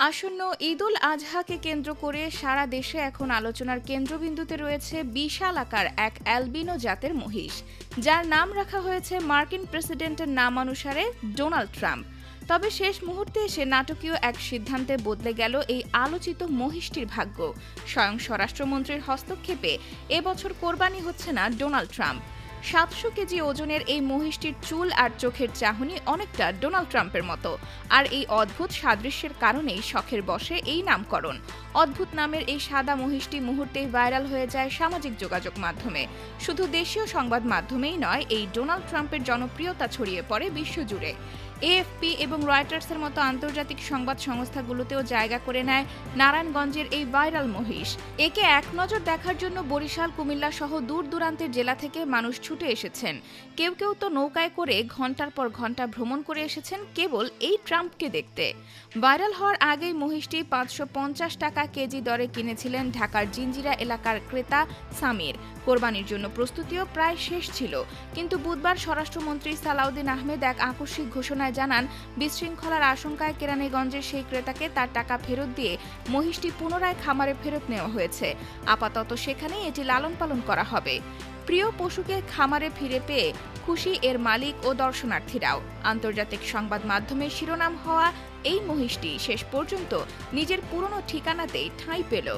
আসন্ন ঈদুল আজহাকে কেন্দ্র করে সারা দেশে এখন আলোচনার কেন্দ্রবিন্দুতে রয়েছে বিশাল আকার এক অ্যালবিনো জাতের মহিষ, যার নাম রাখা হয়েছে মার্কিন প্রেসিডেন্টের নামানুসারে ডোনাল্ড ট্রাম্প। তবে শেষ মুহূর্তে এসে নাটকীয় এক সিদ্ধান্তে বদলে গেল এই আলোচিত মহিষটির ভাগ্য। স্বয়ং স্বরাষ্ট্রমন্ত্রীর হস্তক্ষেপে এবছর কোরবানি হচ্ছে না ডোনাল্ড ট্রাম্প। ৭০০ কেজি ওজনের এই মহিষটির চুল আর চোখের চাহনি অনেকটা ডোনাল্ড ট্রাম্পের মতো। আর এই অদ্ভুত সাদৃশ্যের কারণেই শখের বশে এই নামকরণ। অদ্ভুত নামের এই সাদা মহিষটি মুহূর্তেই ভাইরাল হয়ে যায় সামাজিক যোগাযোগ মাধ্যমে। শুধু দেশীয় সংবাদ মাধ্যমেই নয়, এই ডোনাল্ড ট্রাম্পের জনপ্রিয়তা ছড়িয়ে পড়ে বিশ্বজুড়ে। এএফপি এবং রয়টার্সের মতো আন্তর্জাতিক সংবাদ সংস্থাগুলোতেও জায়গা করে নেয় নারায়ণগঞ্জের এই ভাইরাল মহিষ। একে এক নজর দেখার জন্য বরিশাল, কুমিল্লা সহ দূর দূরান্তের জেলা থেকে মানুষ ছুটে এসেছেন। কেউ কেউ তো নৌকায় করে ঘন্টার পর ঘন্টা ভ্রমণ করে এসেছেন কেবল এই ট্রাম্পকে দেখতে। ভাইরাল হওয়ার আগেই মহিষটি ৫৫০ টাকা কেজি দরে কিনেছিলেন ঢাকার জিঞ্জিরা এলাকার ক্রেতা সামির। কোরবানির জন্য প্রস্তুতিও প্রায় শেষ ছিল, কিন্তু বুধবার স্বরাষ্ট্রমন্ত্রী সালাউদ্দিন আহমেদ এক আকস্মিক ঘোষণায় জানান, বিশৃঙ্খলার আশঙ্কায় কেরানীগঞ্জের সেই ক্রেতাকে তার টাকা ফেরত দিয়ে মহিষটি পুনরায় খামারে ফেরত নেওয়া হয়েছে। আপাতত সেখানেই এটি লালন পালন করা হবে। প্রিয় পশুকে খামারে ফিরে পেয়ে খুশি এর মালিক ও দর্শনার্থীরাও। আন্তর্জাতিক সংবাদ মাধ্যমে শিরোনাম হওয়া এই মহিষটি শেষ পর্যন্ত নিজের পুরনো ঠিকানাতেই ঠাঁই পেল।